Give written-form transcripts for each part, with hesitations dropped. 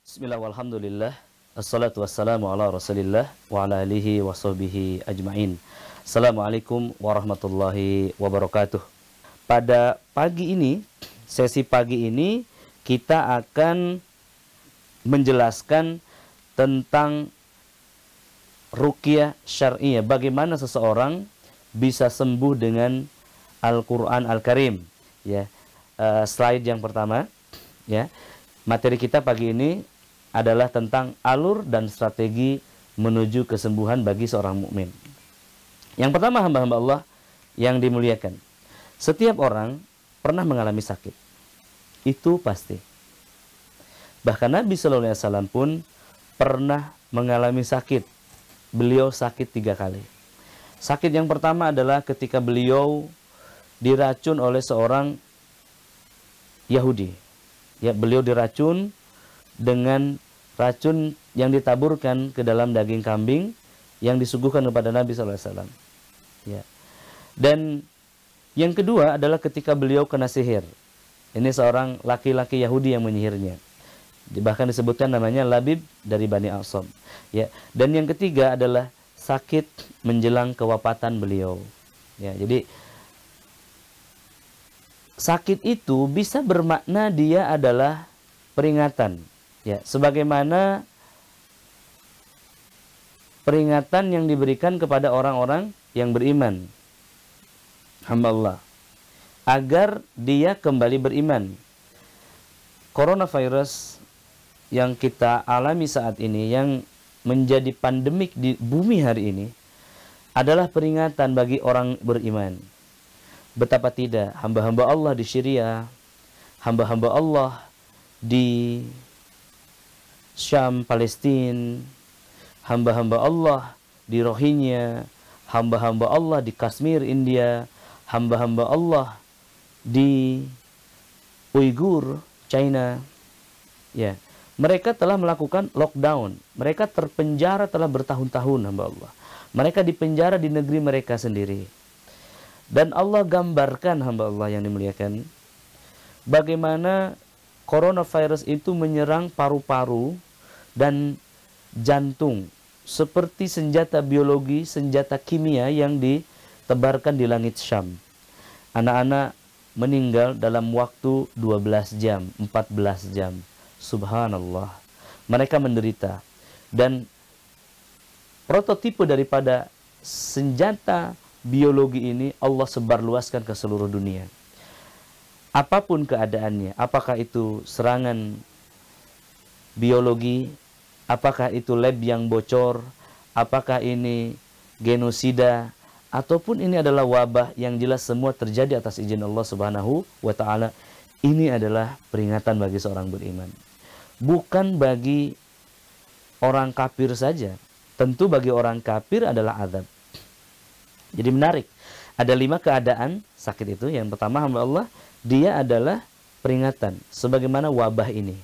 Bismillah walhamdulillah. Assalatu wassalamu ala rasulillah wa ala alihi wa sahbihi ajma'in. Assalamualaikum warahmatullahi wabarakatuh. Pada pagi ini, sesi pagi ini, kita akan menjelaskan tentang ruqyah syar'iyah. Bagaimana seseorang bisa sembuh dengan Al-Quran Al-Karim. Ya, slide yang pertama. Ya, materi kita pagi ini adalah tentang alur dan strategi menuju kesembuhan bagi seorang mukmin. Yang pertama, hamba-hamba Allah yang dimuliakan. Setiap orang pernah mengalami sakit. Itu pasti. Bahkan Nabi Shallallahu Alaihi Wasallam pun pernah mengalami sakit. Beliau sakit 3 kali. Sakit yang pertama adalah ketika beliau diracun oleh seorang Yahudi. Ya, beliau diracun dengan racun yang ditaburkan ke dalam daging kambing yang disuguhkan kepada Nabi SAW. Ya. Dan yang kedua adalah ketika beliau kena sihir. Ini seorang laki-laki Yahudi yang menyihirnya. Bahkan disebutkan namanya Labib dari Bani Asam. Ya. Dan yang ketiga adalah sakit menjelang kewafatan beliau. Ya, jadi sakit itu bisa bermakna dia adalah peringatan. Ya, sebagaimana peringatan yang diberikan kepada orang-orang yang beriman, hamba Allah, agar dia kembali beriman. Coronavirus yang kita alami saat ini, yang menjadi pandemik di bumi hari ini, adalah peringatan bagi orang beriman. Betapa tidak hamba-hamba Allah di Syria, hamba-hamba Allah di Syam, Palestina, hamba-hamba Allah di Rohingya, hamba-hamba Allah di Kashmir, India, hamba-hamba Allah di Uighur, China. Ya, mereka telah melakukan lockdown. Mereka terpenjara telah bertahun-tahun, hamba Allah. Mereka dipenjara di negeri mereka sendiri. Dan Allah gambarkan, hamba Allah yang dimuliakan, bagaimana coronavirus itu menyerang paru-paru dan jantung seperti senjata biologi, senjata kimia yang ditebarkan di langit Syam. Anak-anak meninggal dalam waktu 12 jam, 14 jam. Subhanallah. Mereka menderita. Dan prototipe daripada senjata biologi ini Allah sebarluaskan ke seluruh dunia. Apapun keadaannya, apakah itu serangan biologi, apakah itu lab yang bocor, apakah ini genosida, ataupun ini adalah wabah, yang jelas semua terjadi atas izin Allah Subhanahu wa Ta'ala. Ini adalah peringatan bagi seorang beriman, bukan bagi orang kafir saja. Tentu bagi orang kafir adalah azab. Jadi menarik, ada 5 keadaan sakit itu. Yang pertama, hamba Allah, dia adalah peringatan sebagaimana wabah ini.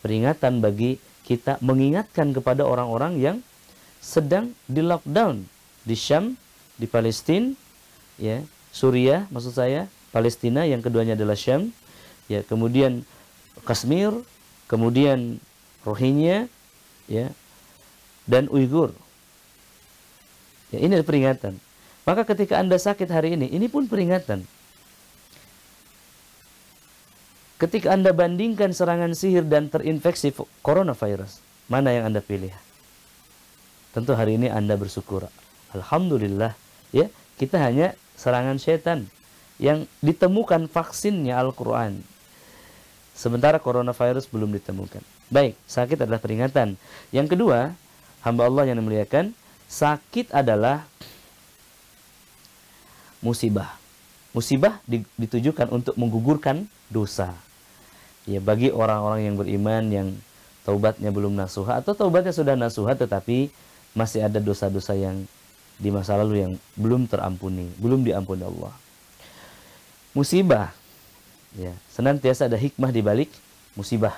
Peringatan bagi kita, mengingatkan kepada orang-orang yang sedang di lockdown di Syam, di Palestina, ya, Suriah maksud saya, Palestina, yang keduanya adalah Syam, ya, kemudian Kashmir, kemudian Rohingya, ya, dan Uighur. Ya, ini adalah peringatan. Maka ketika Anda sakit hari ini pun peringatan. Ketika Anda bandingkan serangan sihir dan terinfeksi coronavirus, mana yang Anda pilih? Tentu hari ini Anda bersyukur. Alhamdulillah, ya, kita hanya serangan setan yang ditemukan vaksinnya Al-Quran. Sementara coronavirus belum ditemukan. Baik, sakit adalah peringatan. Yang kedua, hamba Allah yang dimuliakan, sakit adalah musibah. Musibah ditujukan untuk menggugurkan dosa. Ya, bagi orang-orang yang beriman yang taubatnya belum nasuha, atau taubatnya sudah nasuha tetapi masih ada dosa-dosa yang di masa lalu yang belum terampuni, belum diampuni Allah. Musibah, ya, senantiasa ada hikmah di balik musibah,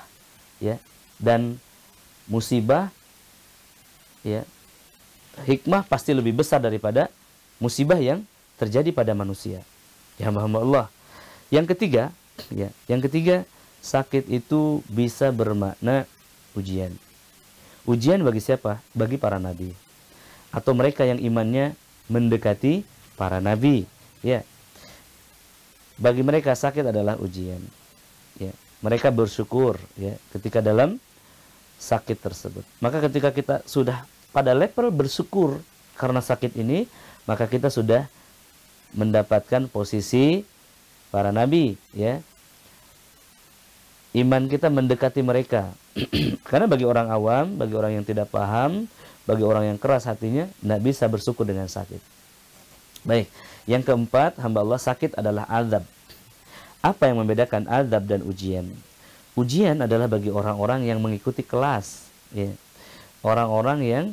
ya. Dan musibah, ya, hikmah pasti lebih besar daripada musibah yang terjadi pada manusia. Ya, hamba Allah. Yang ketiga, sakit itu bisa bermakna ujian. Ujian bagi siapa? Bagi para nabi atau mereka yang imannya mendekati para nabi, ya. Bagi mereka sakit adalah ujian, ya. Mereka bersyukur, ya, ketika dalam sakit tersebut. Maka ketika kita sudah pada level bersyukur karena sakit ini, maka kita sudah mendapatkan posisi para nabi, ya. Iman kita mendekati mereka. Karena bagi orang awam, bagi orang yang tidak paham, bagi orang yang keras hatinya, tidak bisa bersyukur dengan sakit. Baik, yang keempat, hamba Allah, sakit adalah azab. Apa yang membedakan azab dan ujian? Ujian adalah bagi orang-orang yang mengikuti kelas, ya. Orang-orang yang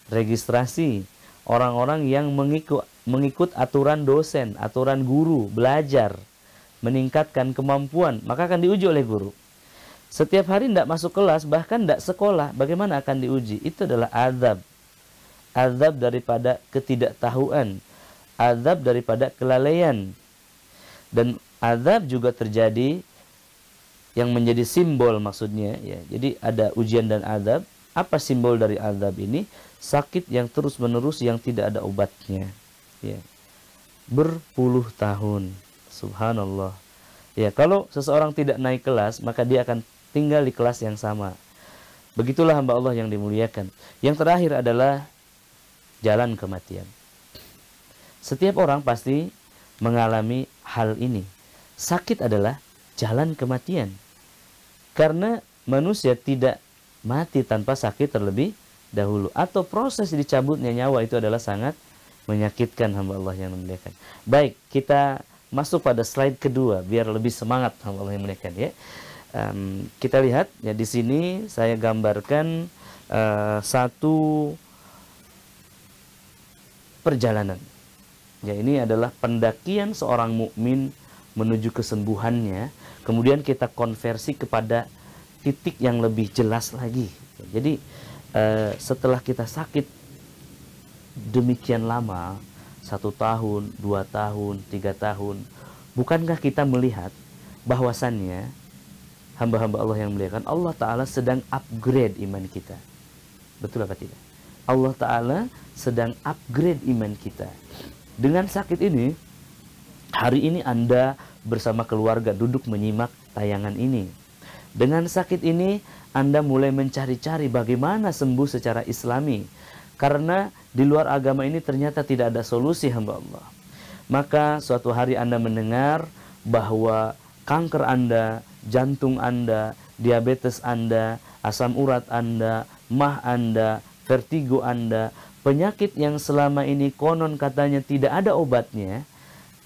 registrasi, orang-orang yang mengikut aturan dosen, aturan guru, belajar, meningkatkan kemampuan, maka akan diuji oleh guru. Setiap hari tidak masuk kelas, bahkan tidak sekolah, bagaimana akan diuji? Itu adalah azab. Azab daripada ketidaktahuan, azab daripada kelalaian. Dan azab juga terjadi yang menjadi simbol maksudnya, ya. Jadi ada ujian dan azab. Apa simbol dari azab ini? Sakit yang terus-menerus yang tidak ada obatnya, ya. Berpuluh tahun. Subhanallah. Ya, kalau seseorang tidak naik kelas, maka dia akan tinggal di kelas yang sama. Begitulah hamba Allah yang dimuliakan. Yang terakhir adalah jalan kematian. Setiap orang pasti mengalami hal ini. Sakit adalah jalan kematian. Karena manusia tidak mati tanpa sakit terlebih dahulu. Atau proses dicabutnya nyawa itu adalah sangat menyakitkan, hamba Allah yang dimuliakan. Baik, kita masuk pada slide kedua biar lebih semangat, hamba Allah yang dimuliakan, ya. Kita lihat, ya, di sini saya gambarkan satu perjalanan. Ya, ini adalah pendakian seorang mukmin menuju kesembuhannya. Kemudian kita konversi kepada titik yang lebih jelas lagi. Jadi setelah kita sakit demikian lama, 1 tahun, 2 tahun, 3 tahun, bukankah kita melihat bahwasannya hamba-hamba Allah yang muliakan, Allah Ta'ala sedang upgrade iman kita? Betul apa tidak? Allah Ta'ala sedang upgrade iman kita. Dengan sakit ini, hari ini Anda bersama keluarga duduk menyimak tayangan ini. Dengan sakit ini, Anda mulai mencari-cari bagaimana sembuh secara islami. Karena di luar agama ini ternyata tidak ada solusi, hamba Allah. Maka suatu hari Anda mendengar bahwa kanker Anda, jantung Anda, diabetes Anda, asam urat Anda, mah Anda, vertigo Anda, penyakit yang selama ini konon katanya tidak ada obatnya,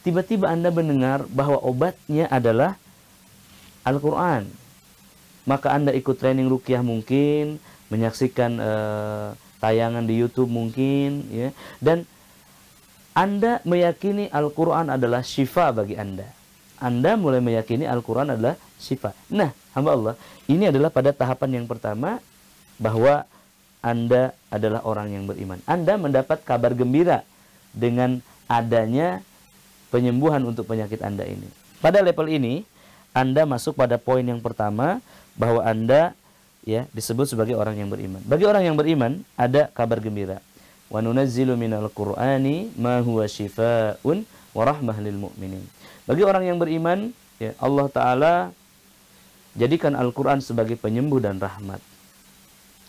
tiba-tiba Anda mendengar bahwa obatnya adalah Al-Quran. Maka Anda ikut training ruqyah mungkin, menyaksikan tayangan di YouTube mungkin, ya, dan Anda meyakini Al-Quran adalah syifa bagi Anda. Anda mulai meyakini Al-Quran adalah syifa. Nah, hamba Allah, ini adalah pada tahapan yang pertama bahwa Anda adalah orang yang beriman. Anda mendapat kabar gembira dengan adanya penyembuhan untuk penyakit Anda ini. Pada level ini, Anda masuk pada poin yang pertama bahwa Anda, ya, disebut sebagai orang yang beriman. Bagi orang yang beriman ada kabar gembira. Wa nunazzilu minal Qur'ani ma huwa syifaa'un wa rahmah lil mu'minin. Bagi orang yang beriman, ya, Allah Ta'ala jadikan Al-Quran sebagai penyembuh dan rahmat.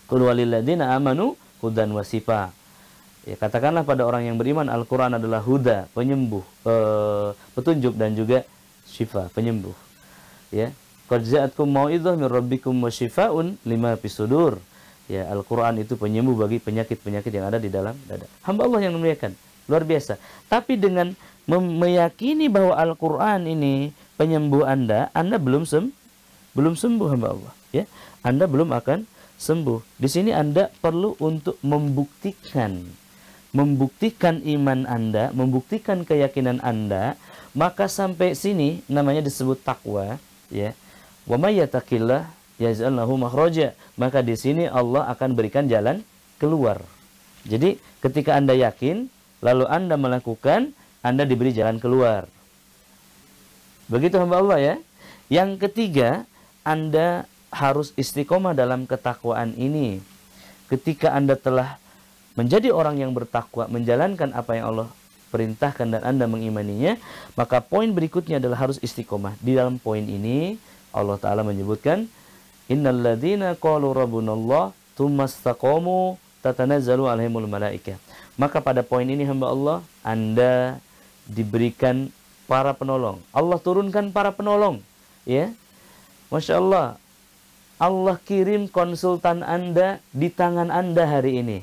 Qul walil ladzina amanu hudan wa shifa. Ya, katakanlah pada orang yang beriman, Al-Quran adalah huda, penyembuh, petunjuk, dan juga syifa, penyembuh. Ya, qad ja'atkum mau'izah min rabbikum wa syifaa'un lima fis sudur. Ya, Al-Quran itu penyembuh bagi penyakit-penyakit yang ada di dalam dada. Hamba Allah yang memuliakan, luar biasa. Tapi dengan meyakini bahwa Al-Quran ini penyembuh Anda belum sembuh, hamba Allah. Ya, Anda belum akan sembuh. Di sini Anda perlu untuk membuktikan iman Anda, membuktikan keyakinan Anda. Maka sampai sini namanya disebut takwa, ya. Wa may yattaqillah yaj'al lahu makhraja. Maka di sini Allah akan berikan jalan keluar. Jadi ketika Anda yakin, lalu Anda melakukan, Anda diberi jalan keluar. Begitu hamba Allah, ya. Yang ketiga, Anda harus istiqomah dalam ketakwaan ini. Ketika Anda telah menjadi orang yang bertakwa, menjalankan apa yang Allah perintahkan dan Anda mengimaninya, maka poin berikutnya adalah harus istiqomah. Di dalam poin ini Allah Ta'ala menyebutkan, innal ladzina qalu rabbunallah tsumma istaqamu tatanazzalu alaihimul malaikah. Maka pada poin ini hamba Allah, Anda diberikan para penolong. Allah turunkan para penolong, ya. Masya Allah, Allah kirim konsultan Anda di tangan Anda hari ini.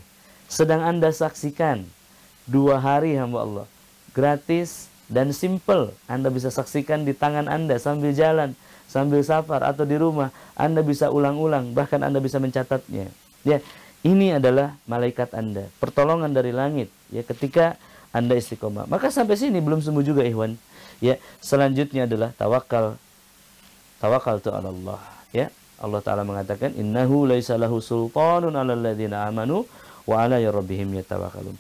Sedang Anda saksikan 2 hari hamba Allah. Gratis dan simple. Anda bisa saksikan di tangan Anda sambil jalan, sambil safar atau di rumah. Anda bisa ulang-ulang, bahkan Anda bisa mencatatnya. Ya, ini adalah malaikat Anda, pertolongan dari langit. Ya, ketika Anda istiqomah. Maka sampai sini belum sembuh juga, ikhwan. Ya, selanjutnya adalah tawakal. Tawakaltu 'ala Allah, ya. Allah Ta'ala mengatakan, innahu laisa lahu sultanun 'alal ladzina amanu wa 'ala rabbihim yatawakkalun.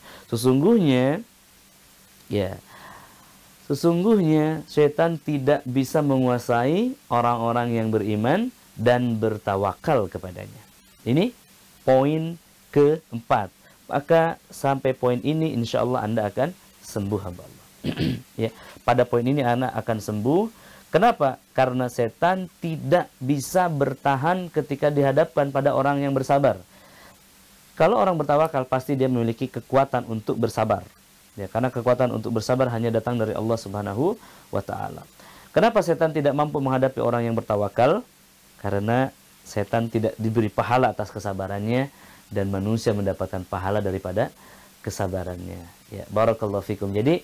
Sesungguhnya setan tidak bisa menguasai orang-orang yang beriman dan bertawakal kepadanya. Ini poin keempat. Maka sampai poin ini insya Allah Anda akan sembuh hamba Allah. Ya, pada poin ini anak akan sembuh. Kenapa? Karena setan tidak bisa bertahan ketika dihadapkan pada orang yang bersabar. Kalau orang bertawakal pasti dia memiliki kekuatan untuk bersabar. Ya, karena kekuatan untuk bersabar hanya datang dari Allah Subhanahu wa Ta'ala. Kenapa setan tidak mampu menghadapi orang yang bertawakal? Karena setan tidak diberi pahala atas kesabarannya dan manusia mendapatkan pahala daripada kesabarannya. Ya, barakallahu fikum. Jadi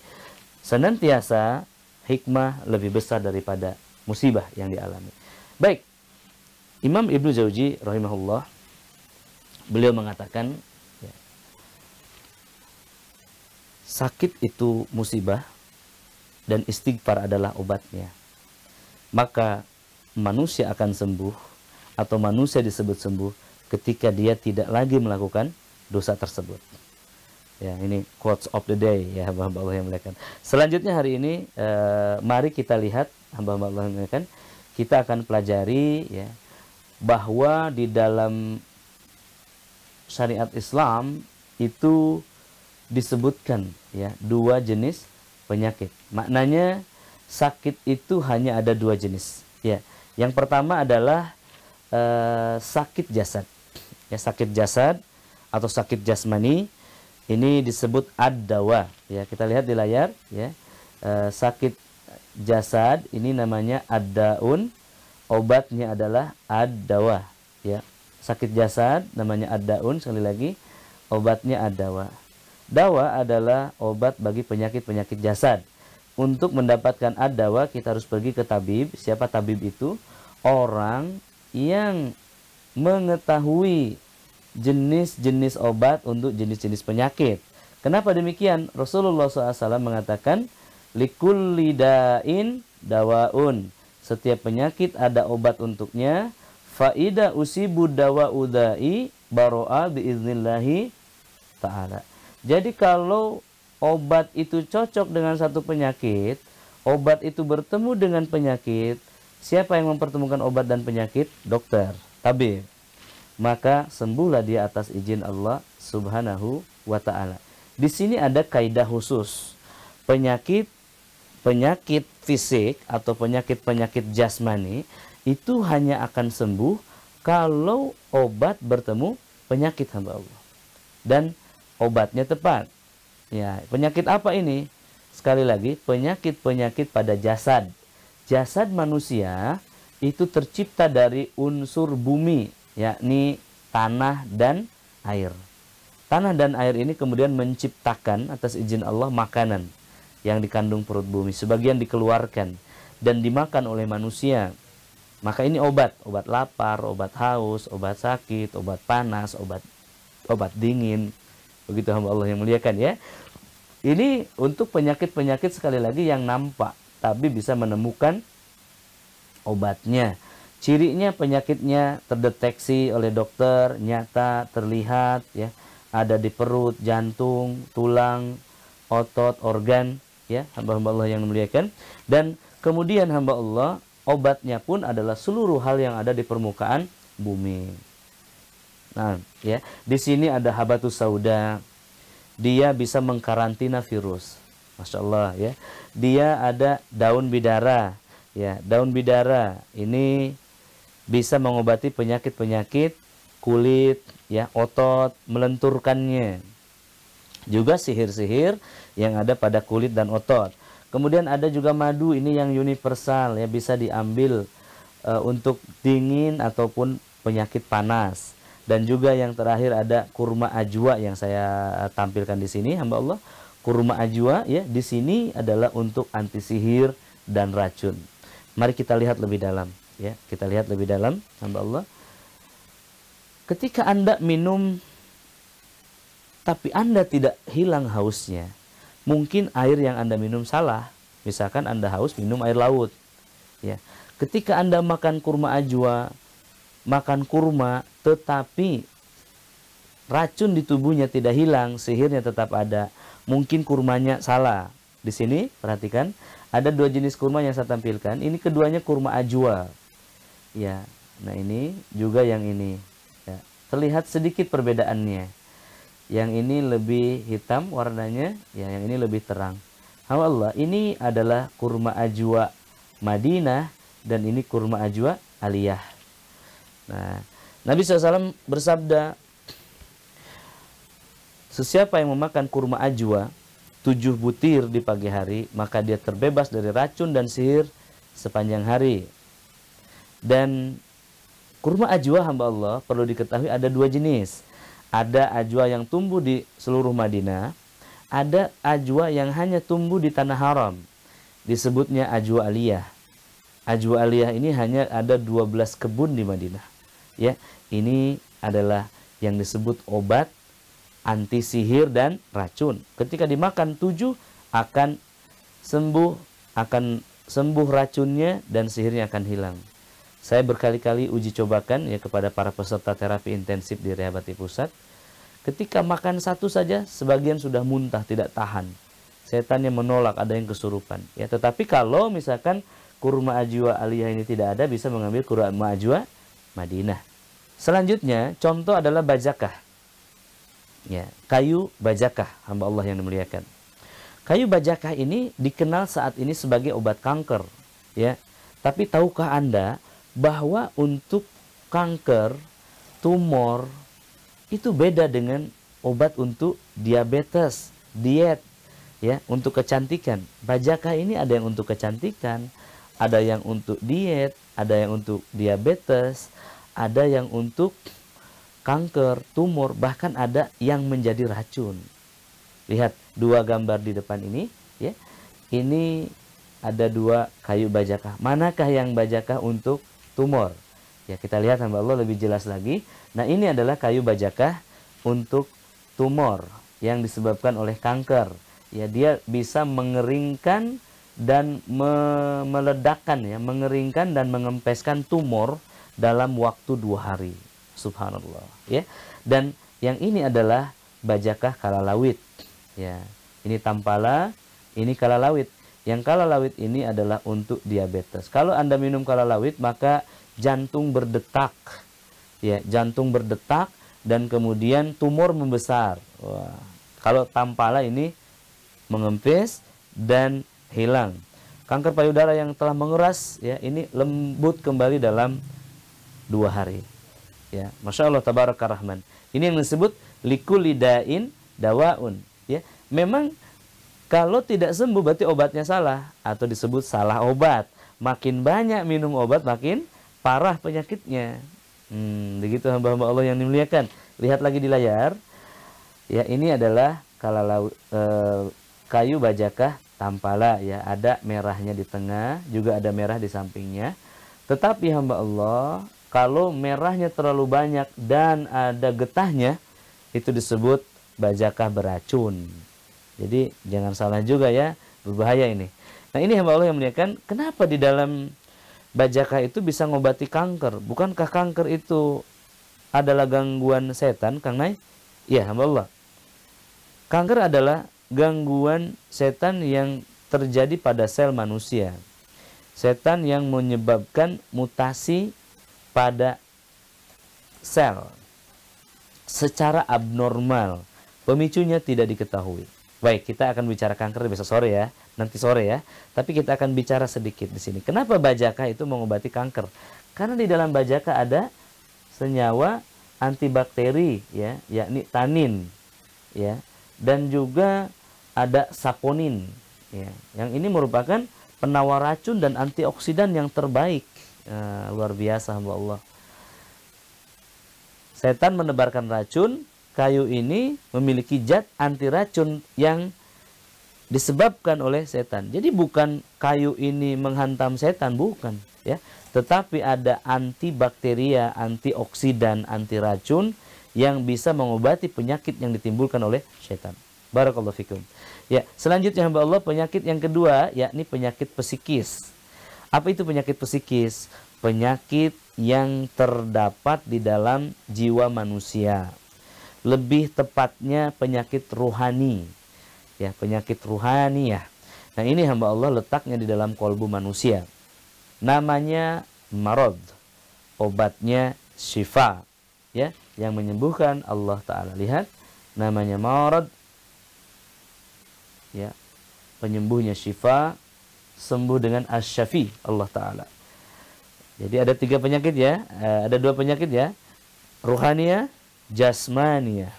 senantiasa hikmah lebih besar daripada musibah yang dialami. Baik, Imam Ibnu Jauzi rahimahullah, beliau mengatakan, ya, sakit itu musibah dan istighfar adalah obatnya. Maka manusia akan sembuh atau manusia disebut sembuh ketika dia tidak lagi melakukan dosa tersebut. Ya, ini quotes of the day, ya hamba-hamba Allah yang muliakan. Selanjutnya hari ini mari kita lihat hamba-hamba Allah yang muliakan, kita akan pelajari ya bahwa di dalam syariat Islam itu disebutkan ya 2 jenis penyakit. Maknanya sakit itu hanya ada 2 jenis. Ya, yang pertama adalah sakit jasad. Ya, sakit jasad atau sakit jasmani. Ini disebut ad-dawa. Ya, kita lihat di layar ya. Sakit jasad ini namanya ad-daun, obatnya adalah ad-dawa ya. Sakit jasad namanya ad-daun, sekali lagi obatnya ad-dawa. Dawa adalah obat bagi penyakit-penyakit jasad. Untuk mendapatkan ad-dawa kita harus pergi ke tabib. Siapa tabib itu? Orang yang mengetahui jenis-jenis obat untuk jenis-jenis penyakit. Kenapa demikian? Rasulullah SAW mengatakan, likulli da'in dawaun. Setiap penyakit ada obat untuknya. Faida usibu dawa udai baro'a biiznillahi ta'ala. Jadi kalau obat itu cocok dengan satu penyakit, obat itu bertemu dengan penyakit, siapa yang mempertemukan obat dan penyakit? Dokter, tabib. Maka sembuhlah dia atas izin Allah Subhanahu wa Ta'ala. Di sini ada kaidah khusus. Penyakit fisik atau penyakit jasmani itu hanya akan sembuh kalau obat bertemu penyakit hamba Allah dan obatnya tepat. Ya, penyakit apa ini? Sekali lagi, penyakit pada jasad. Jasad manusia itu tercipta dari unsur bumi, yakni tanah dan air. Tanah dan air ini kemudian menciptakan atas izin Allah makanan yang dikandung perut bumi. Sebagian dikeluarkan dan dimakan oleh manusia. Maka ini obat lapar, obat haus, obat sakit, obat panas, obat dingin. Begitu hamba Allah yang muliakan ya. Ini untuk penyakit-penyakit sekali lagi yang nampak, tapi bisa menemukan obatnya. Cirinya penyakitnya terdeteksi oleh dokter, nyata, terlihat ya, ada di perut, jantung, tulang, otot, organ ya, hamba-hamba Allah yang memuliakan. Dan kemudian hamba Allah obatnya pun adalah seluruh hal yang ada di permukaan bumi. Nah, ya, di sini ada habatus sauda. Dia bisa mengkarantina virus. Masya Allah, ya. Dia ada daun bidara. Ya, daun bidara ini bisa mengobati penyakit-penyakit kulit, ya, otot, melenturkannya. Juga sihir-sihir yang ada pada kulit dan otot. Kemudian ada juga madu, ini yang universal, ya, bisa diambil untuk dingin ataupun penyakit panas. Dan juga yang terakhir ada kurma ajwa yang saya tampilkan di sini, hamba Allah. Kurma ajwa, ya, di sini adalah untuk anti sihir dan racun. Mari kita lihat lebih dalam, ya. Kita lihat lebih dalam, hamba Allah. Ketika Anda minum tapi Anda tidak hilang hausnya, mungkin air yang Anda minum salah. Misalkan Anda haus minum air laut, ya. Ketika Anda makan kurma ajwa, makan kurma, tetapi racun di tubuhnya tidak hilang, sihirnya tetap ada. Mungkin kurmanya salah. Di sini perhatikan, ada dua jenis kurma yang saya tampilkan. Ini keduanya kurma ajwa, ya. Nah, ini juga yang ini, ya. Terlihat sedikit perbedaannya. Yang ini lebih hitam warnanya, ya, yang ini lebih terang. Allah, ini adalah kurma ajwa Madinah dan ini kurma ajwa Aliyah. Nah, Nabi SAW bersabda, sesiapa yang memakan kurma ajwa 7 butir di pagi hari, maka dia terbebas dari racun dan sihir sepanjang hari. Dan kurma ajwa, hamba Allah, perlu diketahui ada dua jenis. Ada ajwa yang tumbuh di seluruh Madinah, ada ajwa yang hanya tumbuh di tanah haram. Disebutnya ajwa aliyah. Ajwa aliyah ini hanya ada 12 kebun di Madinah. Ya, ini adalah yang disebut obat anti sihir dan racun. Ketika dimakan 7 akan sembuh racunnya dan sihirnya akan hilang. Saya berkali-kali uji cobakan, ya, kepada para peserta terapi intensif di Rehabilitasi Pusat. Ketika makan satu saja, sebagian sudah muntah, tidak tahan. Setannya menolak, ada yang kesurupan. Ya, tetapi kalau misalkan kurma ajwa aliyah ini tidak ada, bisa mengambil kurma ajwa Madinah. Selanjutnya, contoh adalah bajakah. Ya, kayu bajakah, hamba Allah yang dimuliakan. Kayu bajakah ini dikenal saat ini sebagai obat kanker, ya. Tapi tahukah Anda bahwa untuk kanker, tumor, itu beda dengan obat untuk diabetes, diet, ya, untuk kecantikan. Bajakah ini ada yang untuk kecantikan, ada yang untuk diet, ada yang untuk diabetes, ada yang untuk kanker, tumor, bahkan ada yang menjadi racun. Lihat dua gambar di depan ini, ya. Ini ada dua kayu bajakah. Manakah yang bajakah untuk tumor? Ya, kita lihat, hamba Allah, lebih jelas lagi. Nah, ini adalah kayu bajakah untuk tumor yang disebabkan oleh kanker. Ya, dia bisa mengeringkan dan meledakkan, ya, mengeringkan dan mengempeskan tumor dalam waktu 2 hari. Subhanallah, ya. Dan yang ini adalah bajakah kalalawit. Ya, ini tampala, ini kalalawit. Yang kalalawit ini adalah untuk diabetes. Kalau Anda minum kalalawit, maka jantung berdetak, ya, jantung berdetak dan kemudian tumor membesar. Wah. Kalau tampala ini mengempes dan hilang. Kanker payudara yang telah mengeras, ya, ini lembut kembali dalam 2 hari. Ya, Masya Allah, tabaraka rahman. Ini yang disebut likulidain dawaun. Ya, memang kalau tidak sembuh berarti obatnya salah atau disebut salah obat. Makin banyak minum obat makin parah penyakitnya. Begitu hamba-hamba Allah yang dimuliakan. Lihat lagi di layar. Ya, ini adalah kayu bajakah tampala, ya, ada merahnya di tengah, juga ada merah di sampingnya. Tetapi hamba Allah, kalau merahnya terlalu banyak dan ada getahnya, itu disebut bajakah beracun. Jadi jangan salah juga, ya, berbahaya ini. Nah, ini hamba Allah yang muliakan, kenapa di dalam bajakah itu bisa ngobati kanker? Bukankah kanker itu adalah gangguan setan, Kang Nay? Iya, hamba Allah. Kanker adalah gangguan setan yang terjadi pada sel manusia. Setan yang menyebabkan mutasi pada sel secara abnormal. Pemicunya tidak diketahui. Baik, kita akan bicara kanker besok sore ya, nanti sore ya. Tapi kita akan bicara sedikit di sini. Kenapa bajaka itu mengobati kanker? Karena di dalam bajaka ada senyawa antibakteri ya, yakni tanin ya, dan juga ada saponin ya. Yang ini merupakan penawar racun dan antioksidan yang terbaik. Luar biasa hamba Allah. Setan menebarkan racun, kayu ini memiliki zat anti racun yang disebabkan oleh setan. Jadi bukan kayu ini menghantam setan, bukan ya. Tetapi ada antibakteria, antioksidan, anti racun yang bisa mengobati penyakit yang ditimbulkan oleh setan. Barakallahu fikum. Ya, selanjutnya hamba Allah, penyakit yang kedua yakni penyakit psikis. Apa itu penyakit psikis? Penyakit yang terdapat di dalam jiwa manusia. Lebih tepatnya penyakit ruhani. Ya, penyakit ruhani ya. Nah, ini hamba Allah letaknya di dalam kolbu manusia. Namanya marad. Obatnya syifa. Ya, yang menyembuhkan Allah Ta'ala. Lihat, namanya marad. Ya, penyembuhnya syifa, sembuh dengan asy-syafi Allah Ta'ala. Jadi ada 3 penyakit ya, ada 2 penyakit ya, ruhaniyah, jasmaniyah.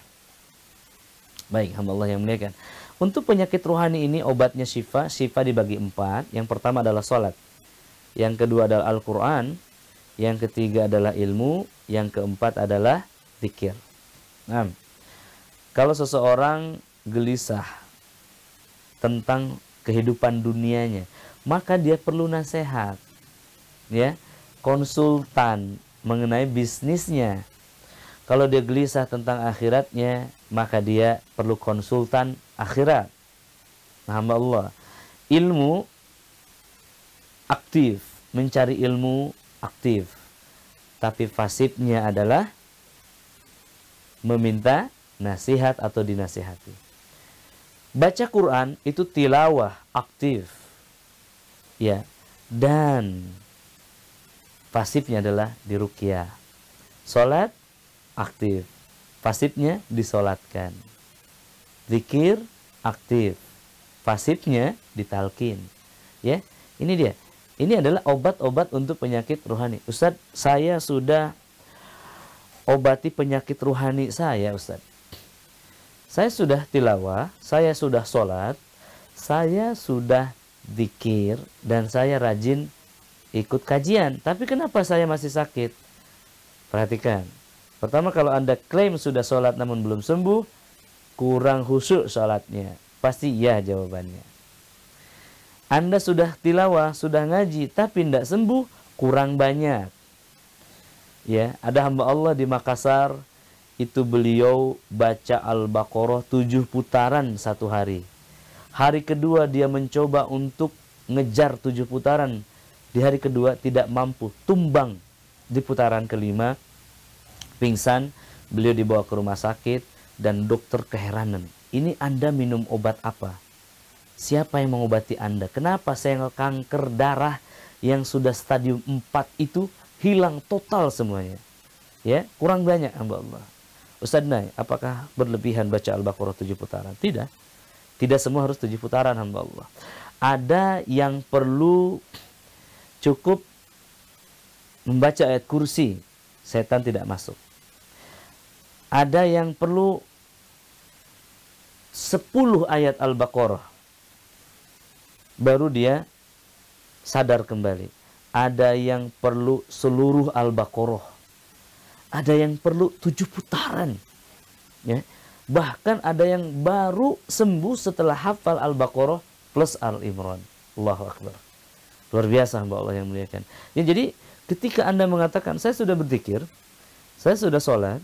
Baik, hamba Allah yang muliakan. Untuk penyakit ruhani ini obatnya syifa, syifa dibagi 4. Yang pertama adalah salat, yang kedua adalah Al-Quran, yang ketiga adalah ilmu, yang keempat adalah zikir. Nah, kalau seseorang gelisah tentang kehidupan dunianya, maka dia perlu nasihat ya, konsultan mengenai bisnisnya. Kalau dia gelisah tentang akhiratnya, maka dia perlu konsultan akhirat. Nah, hamba Allah, ilmu aktif, mencari ilmu aktif, tapi pasifnya adalah meminta nasihat atau dinasihati. Baca Quran itu tilawah aktif ya, dan pasifnya adalah diruqyah. Salat aktif, pasifnya disolatkan. Zikir aktif, pasifnya ditalkin. Ya, ini dia. Ini adalah obat-obat untuk penyakit ruhani. Ustaz, saya sudah obati penyakit ruhani saya, Ustaz. Saya sudah tilawah, saya sudah sholat, saya sudah zikir, dan saya rajin ikut kajian. Tapi kenapa saya masih sakit? Perhatikan. Pertama, kalau Anda klaim sudah sholat namun belum sembuh, kurang khusyuk sholatnya. Pasti ya jawabannya. Anda sudah tilawah, sudah ngaji, tapi tidak sembuh, kurang banyak. Ya, ada hamba Allah di Makassar, itu beliau baca Al-Baqarah 7 putaran satu hari. Hari kedua dia mencoba untuk ngejar 7 putaran. Di hari kedua tidak mampu, tumbang. Di putaran kelima, pingsan, beliau dibawa ke rumah sakit dan dokter keheranan. Ini Anda minum obat apa? Siapa yang mengobati Anda? Kenapa sel kanker darah yang sudah stadium 4 itu hilang total semuanya? Ya, kurang banyak hamba Allah. Ustaz Nay, apakah berlebihan baca Al-Baqarah 7 putaran? Tidak. Tidak semua harus 7 putaran hamba Allah. Ada yang perlu cukup membaca ayat kursi, setan tidak masuk. Ada yang perlu 10 ayat Al-Baqarah, baru dia sadar kembali. Ada yang perlu seluruh Al-Baqarah. Ada yang perlu 7 putaran. Ya. Bahkan ada yang baru sembuh setelah hafal Al-Baqarah plus Al-Imran. Allahu Akbar. Luar biasa hamba Allah yang muliakan. Ya, jadi ketika Anda mengatakan, saya sudah berzikir, saya sudah sholat,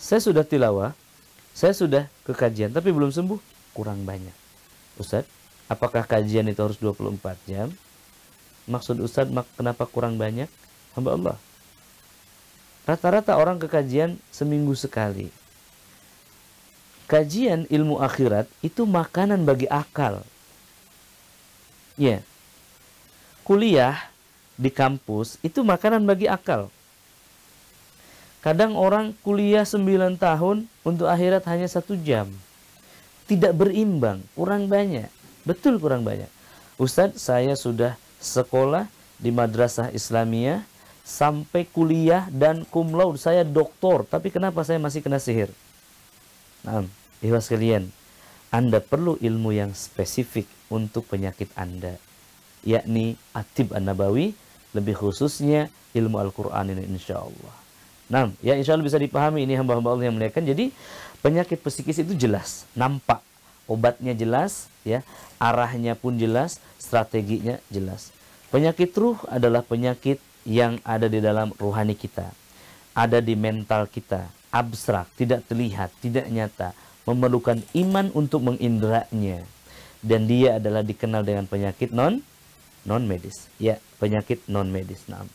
saya sudah tilawah, saya sudah ke kajian, tapi belum sembuh, kurang banyak. Ustaz, apakah kajian itu harus 24 jam? Maksud Ustaz, kenapa kurang banyak? Hamba Allah, rata-rata orang ke kajian seminggu sekali. Kajian ilmu akhirat itu makanan bagi akal. Ya. kuliah di kampus itu makanan bagi akal. Kadang orang kuliah 9 tahun untuk akhirat hanya 1 jam. Tidak berimbang, kurang banyak. Betul kurang banyak. Ustadz, saya sudah sekolah di madrasah Islamiyah sampai kuliah dan cum laude, saya doktor, tapi kenapa saya masih kena sihir? Nah, ikhwas sekalian, Anda perlu ilmu yang spesifik untuk penyakit Anda, yakni At-Tibb An-Nabawi, lebih khususnya ilmu Al-Quran ini insya Allah. Nah, ya insya Allah bisa dipahami ini hamba-hamba Allah yang muliakan. Jadi penyakit psikis itu jelas, nampak, obatnya jelas, ya, arahnya pun jelas, strateginya jelas. Penyakit ruh adalah penyakit yang ada di dalam ruhani kita, ada di mental kita, abstrak, tidak terlihat, tidak nyata, memerlukan iman untuk mengindranya, dan dia adalah dikenal dengan penyakit non medis, ya, penyakit non medis. Nah,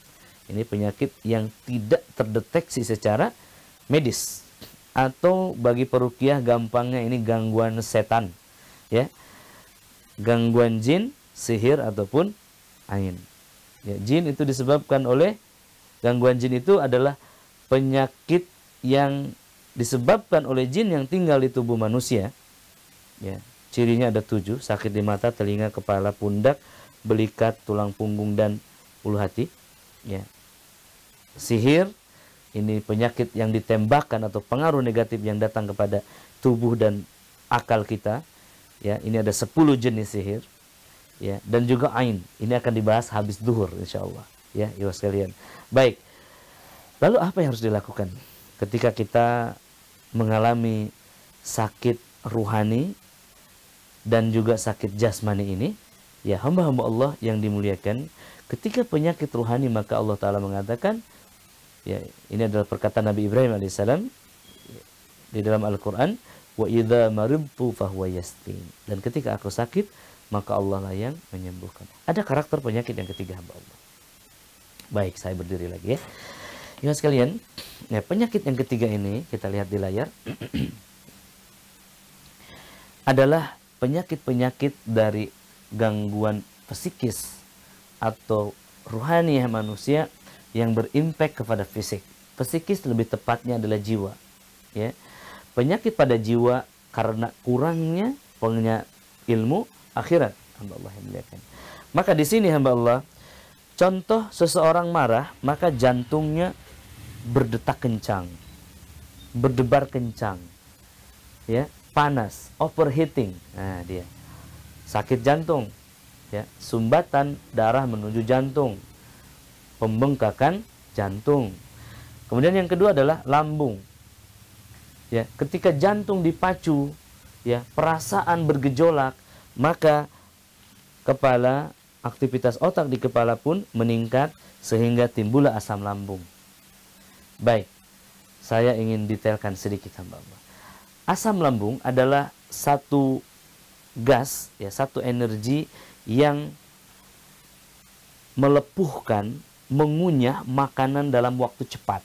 ini penyakit yang tidak terdeteksi secara medis, atau bagi peruqyah gampangnya ini gangguan setan, ya, gangguan jin, sihir ataupun ain. Ya, jin itu disebabkan oleh, gangguan jin itu adalah penyakit yang disebabkan oleh jin yang tinggal di tubuh manusia. Ya, cirinya ada 7, sakit di mata, telinga, kepala, pundak, belikat, tulang punggung, dan ulu hati. Ya. Sihir, ini penyakit yang ditembakkan atau pengaruh negatif yang datang kepada tubuh dan akal kita. Ya, ini ada 10 jenis sihir. Ya, dan juga ain. Ini akan dibahas habis duhur insyaallah. Ya, ikhwas sekalian. Baik. Lalu apa yang harus dilakukan ketika kita mengalami sakit ruhani dan juga sakit jasmani ini? Ya, hamba-hamba Allah yang dimuliakan, ketika penyakit ruhani maka Allah Ta'ala mengatakan, ya, ini adalah perkataan Nabi Ibrahim alaihissalam di dalam Al-Quran, wa idza maridtu fahuwa yastin. Dan ketika aku sakit, maka Allah lah yang menyembuhkan. Ada karakter penyakit yang ketiga hamba Allah. Baik, saya berdiri lagi ya. Ya sekalian, ya, penyakit yang ketiga ini kita lihat di layar adalah penyakit-penyakit dari gangguan psikis atau ruhaniah manusia yang berimpak kepada fisik. Psikis lebih tepatnya adalah jiwa. Ya. Penyakit pada jiwa karena kurangnya ilmu akhirat, hamba Allah yang muliakan. Maka di sini hamba Allah, contoh seseorang marah, maka jantungnya berdetak kencang, berdebar kencang, ya, panas, overheating. Nah, dia sakit jantung, ya, sumbatan darah menuju jantung, pembengkakan jantung. Kemudian yang kedua adalah lambung. Ya, ketika jantung dipacu, ya, perasaan bergejolak, maka kepala, aktivitas otak di kepala pun meningkat sehingga timbullah asam lambung. Baik, saya ingin detailkan sedikit hamba Allah. Asam lambung adalah satu gas, ya, satu energi yang melepuhkan, mengunyah makanan dalam waktu cepat.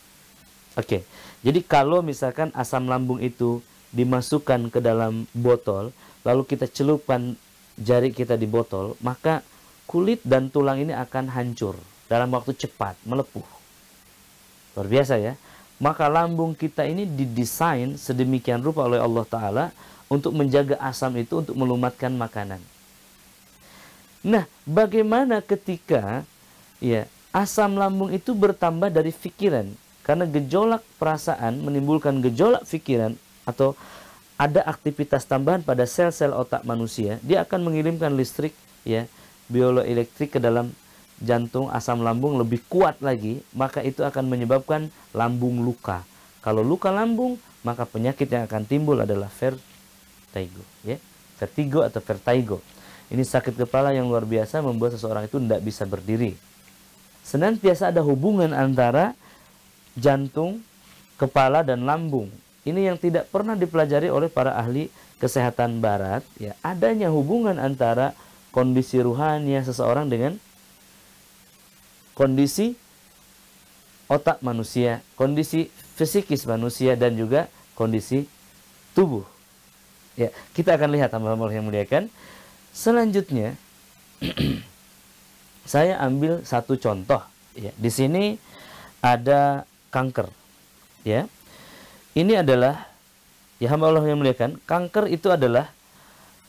Oke, jadi kalau misalkan asam lambung itu dimasukkan ke dalam botol, lalu kita celupkan jari kita di botol, maka kulit dan tulang ini akan hancur dalam waktu cepat, melepuh. Luar biasa ya. Maka lambung kita ini didesain sedemikian rupa oleh Allah Ta'ala untuk menjaga asam itu untuk melumatkan makanan. Nah, bagaimana ketika, ya, asam lambung itu bertambah dari pikiran? Karena gejolak perasaan menimbulkan gejolak pikiran atau ada aktivitas tambahan pada sel-sel otak manusia, dia akan mengirimkan listrik, ya, bioelektrik ke dalam jantung, asam lambung lebih kuat lagi, maka itu akan menyebabkan lambung luka. Kalau luka lambung, maka penyakit yang akan timbul adalah vertigo, ya, vertigo atau vertigo. Ini sakit kepala yang luar biasa membuat seseorang itu tidak bisa berdiri. Senantiasa ada hubungan antara jantung, kepala, dan lambung. Ini yang tidak pernah dipelajari oleh para ahli kesehatan barat, ya, adanya hubungan antara kondisi ruhaniah seseorang dengan kondisi otak manusia, kondisi fisikis manusia, dan juga kondisi tubuh. Ya, kita akan lihat hamba-hamba yang muliakan. Selanjutnya Saya ambil satu contoh. Ya, di sini ada kanker. Ya, ini adalah, ya hamba Allah yang muliakan, kanker itu adalah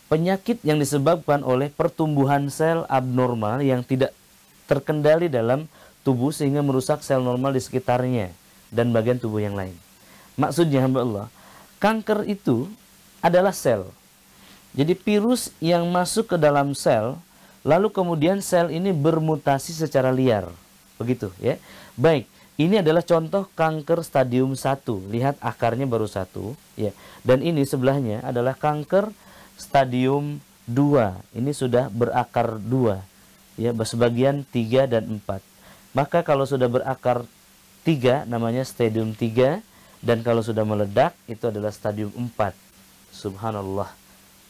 penyakit yang disebabkan oleh pertumbuhan sel abnormal yang tidak terkendali dalam tubuh sehingga merusak sel normal di sekitarnya dan bagian tubuh yang lain. Maksudnya hamba Allah, kanker itu adalah sel. Jadi virus yang masuk ke dalam sel, lalu kemudian sel ini bermutasi secara liar. Begitu ya. Baik, ini adalah contoh kanker stadium 1. Lihat akarnya baru 1 ya. Dan ini sebelahnya adalah kanker stadium 2. Ini sudah berakar 2. Ya, sebagian 3 dan 4. Maka kalau sudah berakar 3 namanya stadium 3, dan kalau sudah meledak itu adalah stadium 4. Subhanallah.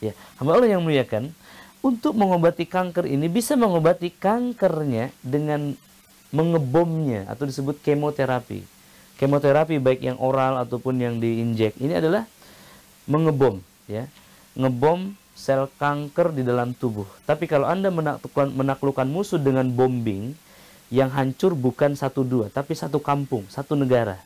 Ya, hamba Allah yang muliakan, untuk mengobati kanker ini bisa mengobati kankernya dengan mengebomnya atau disebut kemoterapi. Kemoterapi baik yang oral ataupun yang diinjek ini adalah mengebom ya. Ngebom sel kanker di dalam tubuh. Tapi kalau Anda menaklukkan musuh dengan bombing, yang hancur bukan 1-2, tapi satu kampung, satu negara.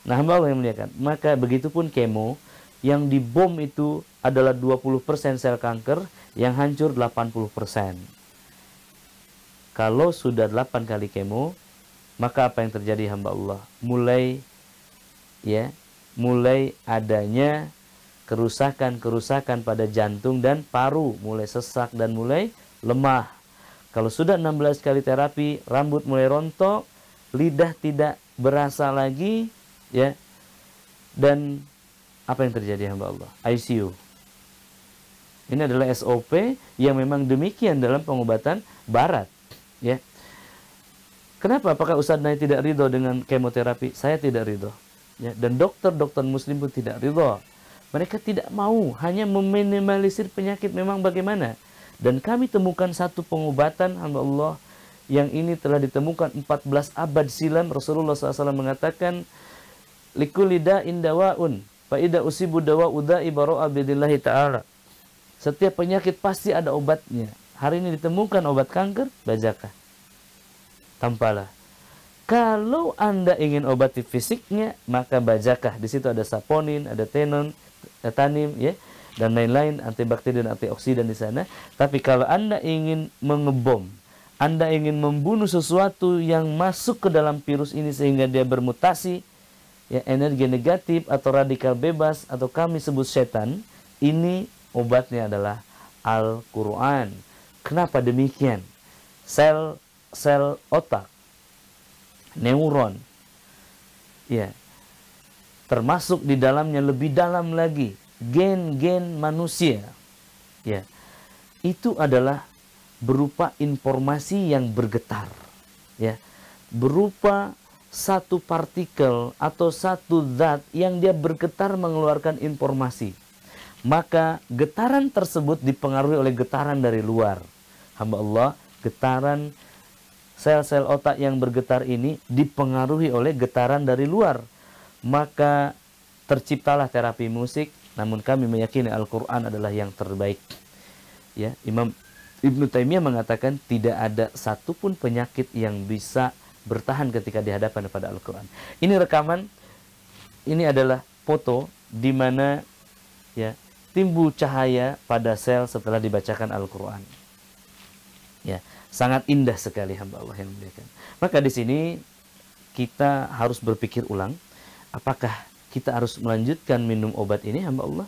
Nah, hamba Allah yang muliakan, maka begitupun kemo, yang dibom itu adalah 20% sel kanker, yang hancur 80%. Kalau sudah 8 kali kemo, maka apa yang terjadi hamba Allah? Mulai adanya kerusakan pada jantung dan paru, mulai sesak dan mulai lemah. Kalau sudah 16 kali terapi, rambut mulai rontok, lidah tidak berasa lagi, ya. Dan apa yang terjadi hamba Allah? ICU. Ini adalah SOP yang memang demikian dalam pengobatan barat, ya. Kenapa? Apakah Ustadz Nai tidak ridho dengan kemoterapi? Saya tidak ridho, ya. Dan dokter-dokter muslim pun tidak ridho. Mereka tidak mau, hanya meminimalisir penyakit memang bagaimana. Dan kami temukan satu pengobatan hamba Allah yang ini telah ditemukan 14 abad silam. Rasulullah SAW mengatakan, likulli da'in dawa'un, fa idza usibu dawa'u da'i bara'a bidillahi ta'ala. Setiap penyakit pasti ada obatnya. Hari ini ditemukan obat kanker, bajakah. Tampalah. Kalau Anda ingin obati fisiknya, maka bajakah. Di situ ada saponin, ada tanim, ya, dan lain-lain, antibakteri dan antioksidan di sana. Tapi kalau Anda ingin mengebom, Anda ingin membunuh sesuatu yang masuk ke dalam virus ini sehingga dia bermutasi, ya, energi negatif atau radikal bebas atau kami sebut setan, ini obatnya adalah Al-Quran. Kenapa demikian? Sel otak, neuron, ya, termasuk di dalamnya lebih dalam lagi gen-gen manusia, ya, itu adalah berupa informasi yang bergetar, ya, berupa satu partikel atau satu zat yang dia bergetar mengeluarkan informasi. Maka getaran tersebut dipengaruhi oleh getaran dari luar. Hamba Allah, getaran sel-sel otak yang bergetar ini dipengaruhi oleh getaran dari luar. Maka terciptalah terapi musik, namun kami meyakini Al-Quran adalah yang terbaik. Ya, Imam Ibnu Taimiyah mengatakan tidak ada satupun penyakit yang bisa bertahan ketika di hadapan pada Al-Quran. Ini rekaman, ini adalah foto di mana, ya, timbul cahaya pada sel setelah dibacakan Al-Quran. Ya, sangat indah sekali hamba Allah yang muliakan. Maka di sini kita harus berpikir ulang. Apakah kita harus melanjutkan minum obat ini hamba Allah,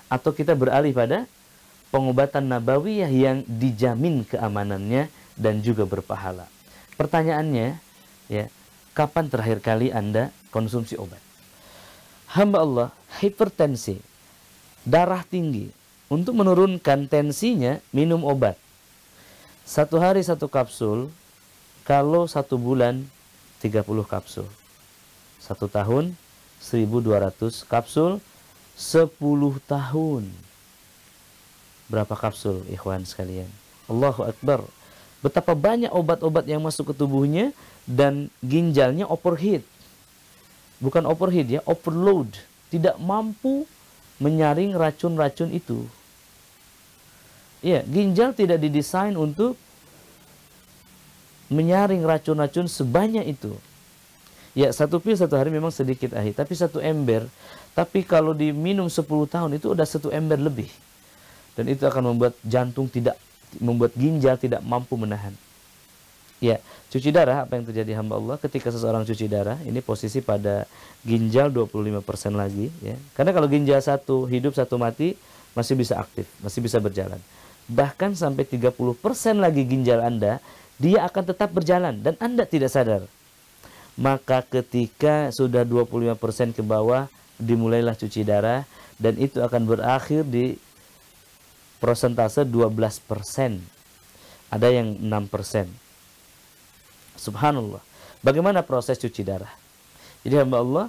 atau kita beralih pada pengobatan nabawiyah yang dijamin keamanannya dan juga berpahala? Pertanyaannya, ya, kapan terakhir kali Anda konsumsi obat? Hamba Allah, hipertensi, darah tinggi, untuk menurunkan tensinya minum obat. 1 hari 1 kapsul, kalau 1 bulan 30 kapsul. 1 tahun 1200 kapsul, 10 tahun. Berapa kapsul ikhwan sekalian? Allahu Akbar. Betapa banyak obat-obat yang masuk ke tubuhnya dan ginjalnya overheat. Bukan overheat ya, overload. Tidak mampu menyaring racun-racun itu. Ya, ginjal tidak didesain untuk menyaring racun-racun sebanyak itu. Ya, satu pil satu hari memang sedikit tapi satu ember. Tapi kalau diminum 10 tahun itu udah satu ember lebih. Dan itu akan membuat jantung membuat ginjal tidak mampu menahan. Ya, cuci darah, apa yang terjadi hamba Allah ketika seseorang cuci darah, ini posisi pada ginjal 25% lagi ya. Karena kalau ginjal satu hidup satu mati masih bisa aktif, masih bisa berjalan. Bahkan sampai 30% lagi ginjal Anda, dia akan tetap berjalan dan Anda tidak sadar. Maka ketika sudah 25% ke bawah, dimulailah cuci darah dan itu akan berakhir di persentase 12%. Ada yang 6%. Subhanallah. Bagaimana proses cuci darah? Jadi hamba Allah,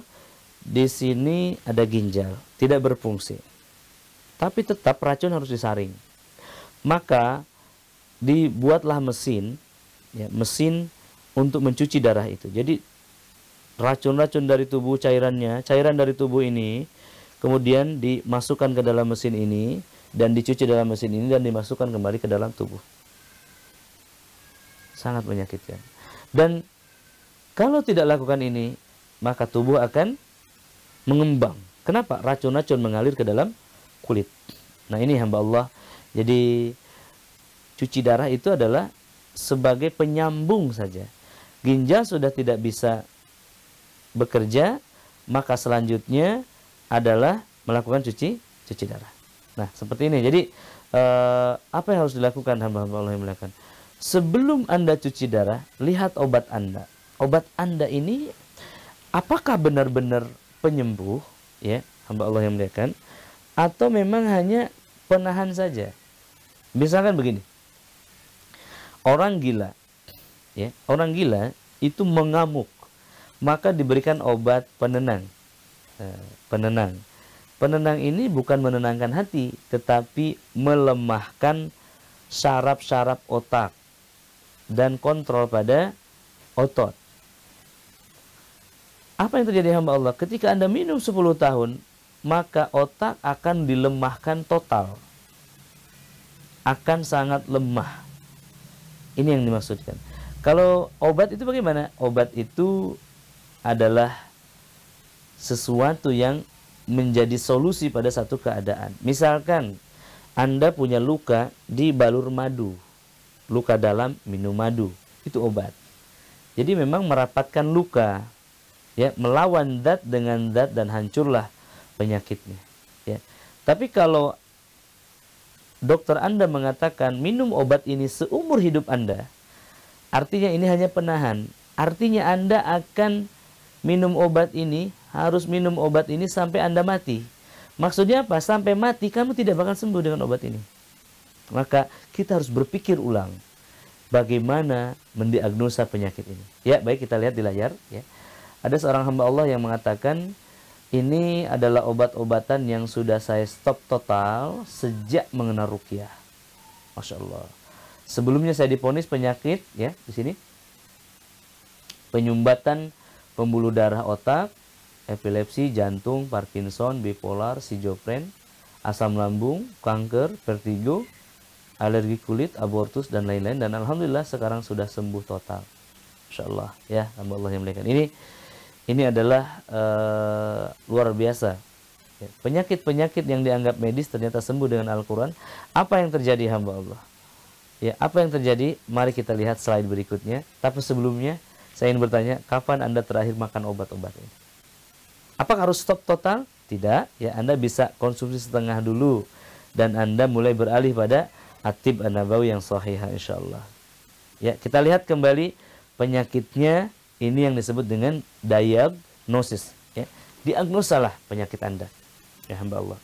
di sini ada ginjal, tidak berfungsi. Tapi tetap racun harus disaring. Maka dibuatlah mesin, ya, mesin untuk mencuci darah itu. Jadi racun-racun dari tubuh, cairan dari tubuh ini kemudian dimasukkan ke dalam mesin ini dan dicuci dalam mesin ini dan dimasukkan kembali ke dalam tubuh. Sangat menyakitkan. Dan kalau tidak lakukan ini, maka tubuh akan mengembang. Kenapa? Racun-racun mengalir ke dalam kulit. Nah, ini hamba Allah. Jadi cuci darah itu adalah sebagai penyambung saja. Ginjal sudah tidak bisa bekerja, maka selanjutnya adalah melakukan cuci darah. Nah, seperti ini. Jadi apa yang harus dilakukan hamba-hamba Allah yang melakukan? Sebelum Anda cuci darah, lihat obat Anda. Obat Anda ini apakah benar-benar penyembuh, ya, hamba Allah yang melakukan, atau memang hanya penahan saja? Misalkan begini. Orang gila, ya, orang gila itu mengamuk, maka diberikan obat penenang. Penenang. Penenang ini bukan menenangkan hati, tetapi melemahkan syaraf-syaraf otak dan kontrol pada otot. Apa yang terjadi hamba Allah? Ketika Anda minum 10 tahun, maka otak akan dilemahkan total. Akan sangat lemah. Ini yang dimaksudkan. Kalau obat itu bagaimana? Obat itu adalah sesuatu yang menjadi solusi pada satu keadaan. Misalkan Anda punya luka di balur madu, luka dalam, minum madu, itu obat. Jadi memang merapatkan luka, ya, melawan zat dengan zat dan hancurlah penyakitnya, ya. Tapi kalau dokter Anda mengatakan minum obat ini seumur hidup Anda, artinya ini hanya penahan. Artinya Anda akan minum obat ini, harus minum obat ini sampai Anda mati. Maksudnya apa? Sampai mati kamu tidak bakal sembuh dengan obat ini. Maka kita harus berpikir ulang bagaimana mendiagnosa penyakit ini. Ya, baik, kita lihat di layar, ya. Ada seorang hamba Allah yang mengatakan, ini adalah obat-obatan yang sudah saya stop total sejak mengenal ruqyah. Masya Allah. Sebelumnya saya divonis penyakit, ya, di sini penyumbatan pembuluh darah otak, epilepsi, jantung, Parkinson, bipolar, schizofren, asam lambung, kanker, vertigo, alergi kulit, abortus, dan lain-lain. Dan alhamdulillah sekarang sudah sembuh total. Masya Allah, ya, hamba Allah yang muliakan. Ini adalah luar biasa. Ya, penyakit-penyakit yang dianggap medis ternyata sembuh dengan Al-Quran. Apa yang terjadi hamba Allah? Ya, apa yang terjadi? Mari kita lihat slide berikutnya. Tapi sebelumnya saya ingin bertanya, kapan Anda terakhir makan obat-obat ini? Apakah harus stop total? Tidak. Ya, Anda bisa konsumsi setengah dulu dan Anda mulai beralih pada At-Tibb An-Nabawi yang sahih, insyaallah. Ya, kita lihat kembali penyakitnya. Ini yang disebut dengan diagnosis, ya. Diagnosalah penyakit Anda, ya hamba Allah.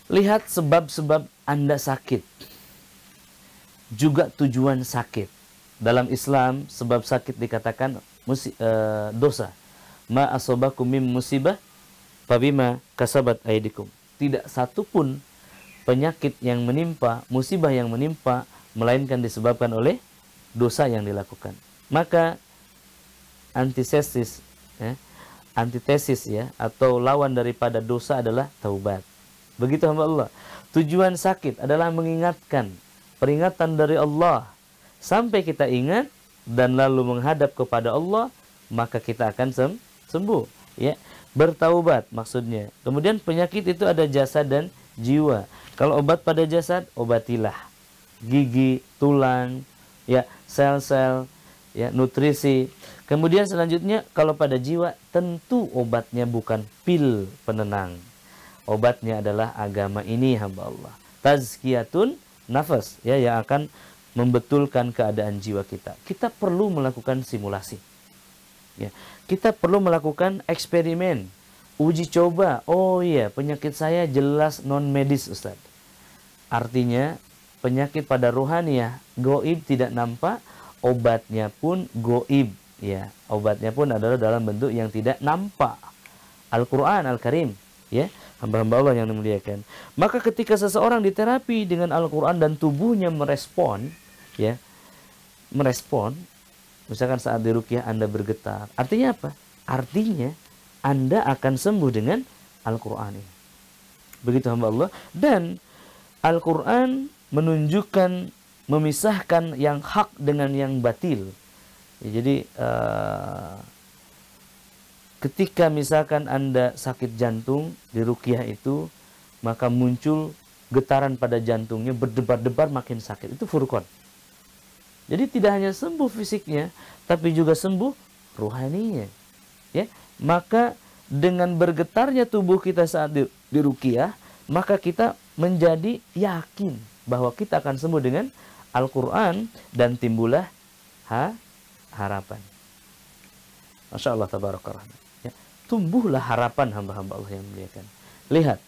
Lihat sebab-sebab Anda sakit, juga tujuan sakit. Dalam Islam, sebab sakit dikatakan dosa. Ma asobakum min musibah fabima kasabat aydikum. Tidak satupun penyakit yang menimpa, musibah yang menimpa, melainkan disebabkan oleh dosa yang dilakukan. Maka antitesis, ya, atau lawan daripada dosa adalah taubat. Begitu hamba Allah. Tujuan sakit adalah mengingatkan peringatan dari Allah, sampai kita ingat dan lalu menghadap kepada Allah, maka kita akan sembuh, ya. Bertaubat maksudnya. Kemudian penyakit itu ada jasad dan jiwa. Kalau obat pada jasad, obatilah gigi, tulang, ya, sel-sel, ya, nutrisi. Kemudian selanjutnya kalau pada jiwa, tentu obatnya bukan pil penenang. Obatnya adalah agama ini, hamba Allah. Tazkiyatun nafas, ya, yang akan membetulkan keadaan jiwa kita. Kita perlu melakukan simulasi. Ya, kita perlu melakukan eksperimen, uji coba. Oh iya, penyakit saya jelas non medis, Ustaz. Artinya penyakit pada ruhaniyah goib, tidak nampak, obatnya pun goib, ya. Obatnya pun adalah dalam bentuk yang tidak nampak. Al-Quran Al-Karim, ya, hamba-hamba Allah yang dimuliakan. Maka ketika seseorang diterapi dengan Al-Quran dan tubuhnya merespon, ya, merespon. Misalkan saat diruqyah Anda bergetar, artinya apa? Artinya Anda akan sembuh dengan Al-Quran ini. Begitu hamba Allah. Dan Al-Quran menunjukkan, memisahkan yang hak dengan yang batil. Ya, jadi ketika misalkan Anda sakit jantung di ruqyah itu, maka muncul getaran pada jantungnya, berdebar-debar makin sakit. Itu furqan. Jadi tidak hanya sembuh fisiknya, tapi juga sembuh ruhaninya. Ya, maka dengan bergetarnya tubuh kita saat di ruqyah, maka kita menjadi yakin bahwa kita akan sembuh dengan Al-Quran, dan timbullah harapan. Masya Allah, tabarakallah. Ya, tumbuhlah harapan hamba-hamba Allah yang muliakan. Lihat,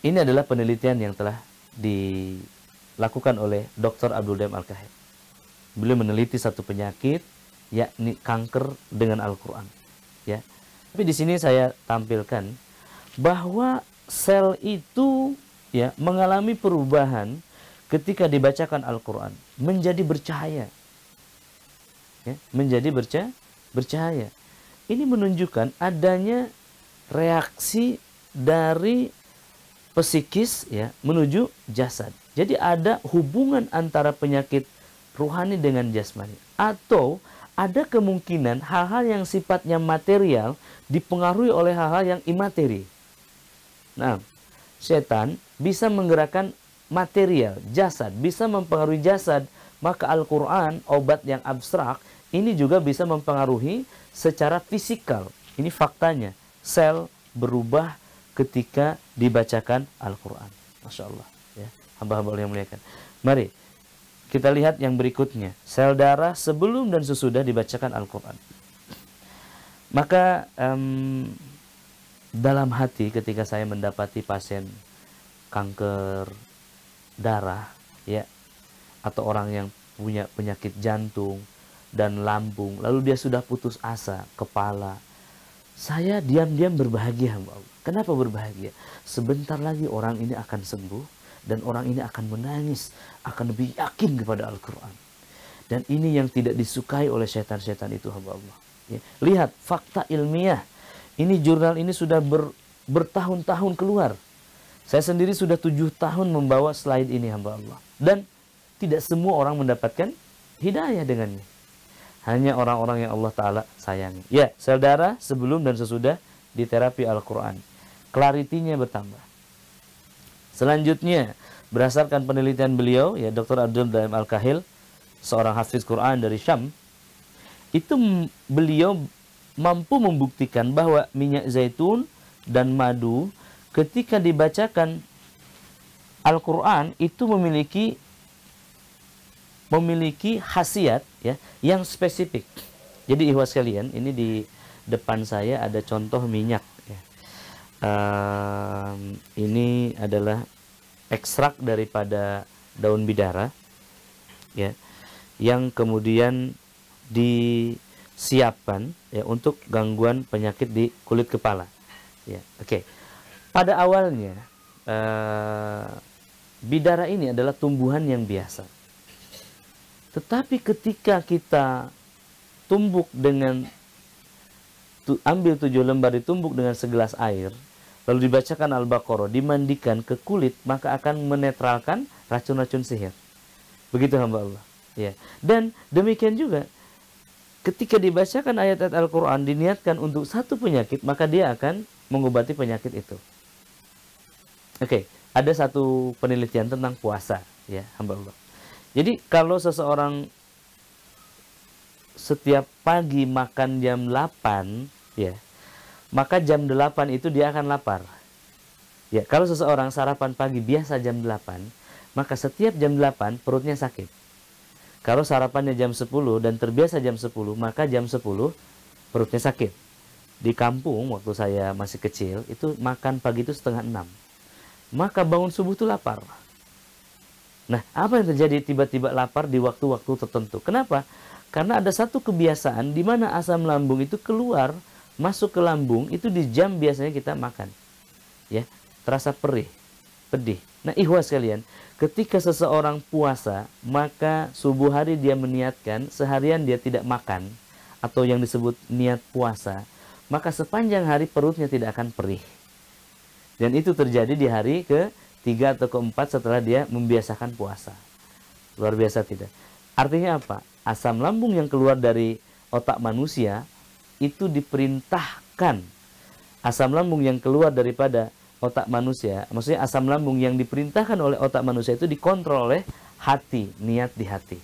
ini adalah penelitian yang telah dilakukan oleh Dr. Abdul Daim Al-Kahil. Beliau meneliti satu penyakit, yakni kanker dengan Al-Quran. Ya, tapi di sini saya tampilkan bahwa sel itu, ya, mengalami perubahan ketika dibacakan Al-Quran, menjadi bercahaya. Ya, menjadi bercahaya. Ini menunjukkan adanya reaksi dari psikis, ya, menuju jasad. Jadi ada hubungan antara penyakit ruhani dengan jasmani. Atau ada kemungkinan hal-hal yang sifatnya material dipengaruhi oleh hal-hal yang imateri. Nah, setan bisa menggerakkan material, jasad, bisa mempengaruhi jasad. Maka Al-Quran, obat yang abstrak, ini juga bisa mempengaruhi secara fisikal. Ini faktanya. Sel berubah ketika dibacakan Al-Quran. Masya Allah. Ya, hamba-hamba yang muliakan. Mari kita lihat yang berikutnya. Sel darah sebelum dan sesudah dibacakan Al-Quran. Maka dalam hati ketika saya mendapati pasien kanker darah, ya, atau orang yang punya penyakit jantung dan lambung, lalu dia sudah putus asa, kepala, saya diam-diam berbahagia, Allah. Kenapa berbahagia? Sebentar lagi orang ini akan sembuh dan orang ini akan menangis, akan lebih yakin kepada Al-Quran. Dan ini yang tidak disukai oleh setan-setan itu, hamba Allah. Ya. Lihat fakta ilmiah. Ini jurnal ini sudah bertahun-tahun keluar. Saya sendiri sudah 7 tahun membawa slide ini, hamba Allah. Dan tidak semua orang mendapatkan hidayah dengannya. Hanya orang-orang yang Allah Ta'ala sayangi. Ya, sel darah sebelum dan sesudah diterapi Al-Quran. Clarity-nya bertambah. Selanjutnya, berdasarkan penelitian beliau, ya, Dr. Abdul Daim Al-Kahil, seorang hafiz Quran dari Syam, itu beliau mampu membuktikan bahwa minyak zaitun dan madu ketika dibacakan Al-Quran itu memiliki khasiat, ya, yang spesifik. Jadi ikhwas sekalian, ini di depan saya ada contoh minyak, ya. Ini adalah ekstrak daripada daun bidara, ya, yang kemudian disiapkan, ya, untuk gangguan penyakit di kulit kepala, ya. Oke. Pada awalnya bidara ini adalah tumbuhan yang biasa. Tetapi ketika kita tumbuk dengan ambil 7 lembar ditumbuk dengan segelas air, lalu dibacakan Al-Baqarah, dimandikan ke kulit, maka akan menetralkan racun-racun sihir. Begitu hamba Allah. Ya. Dan demikian juga ketika dibacakan ayat-ayat Al-Quran, diniatkan untuk satu penyakit, maka dia akan mengobati penyakit itu. Oke, ada satu penelitian tentang puasa, ya hamba Allah. Jadi kalau seseorang setiap pagi makan jam 8, ya, maka jam 8 itu dia akan lapar. Ya, kalau seseorang sarapan pagi biasa jam 8, maka setiap jam 8 perutnya sakit. Kalau sarapannya jam 10 dan terbiasa jam 10, maka jam 10 perutnya sakit. Di kampung waktu saya masih kecil, itu makan pagi itu setengah 6. Maka bangun subuh itu lapar. Nah, apa yang terjadi tiba-tiba lapar di waktu-waktu tertentu? Kenapa? Karena ada satu kebiasaan di mana asam lambung itu keluar, masuk ke lambung itu di jam biasanya kita makan. Ya, terasa perih, pedih. Nah, ikhwas sekalian, ketika seseorang puasa, maka subuh hari dia meniatkan seharian dia tidak makan atau yang disebut niat puasa, maka sepanjang hari perutnya tidak akan perih. Dan itu terjadi di hari ke-3 atau ke-4 setelah dia membiasakan puasa. Luar biasa tidak? Artinya apa? Asam lambung yang keluar dari otak manusia itu diperintahkan. Asam lambung yang keluar daripada otak manusia, maksudnya asam lambung yang diperintahkan oleh otak manusia itu dikontrol oleh hati, niat di hati.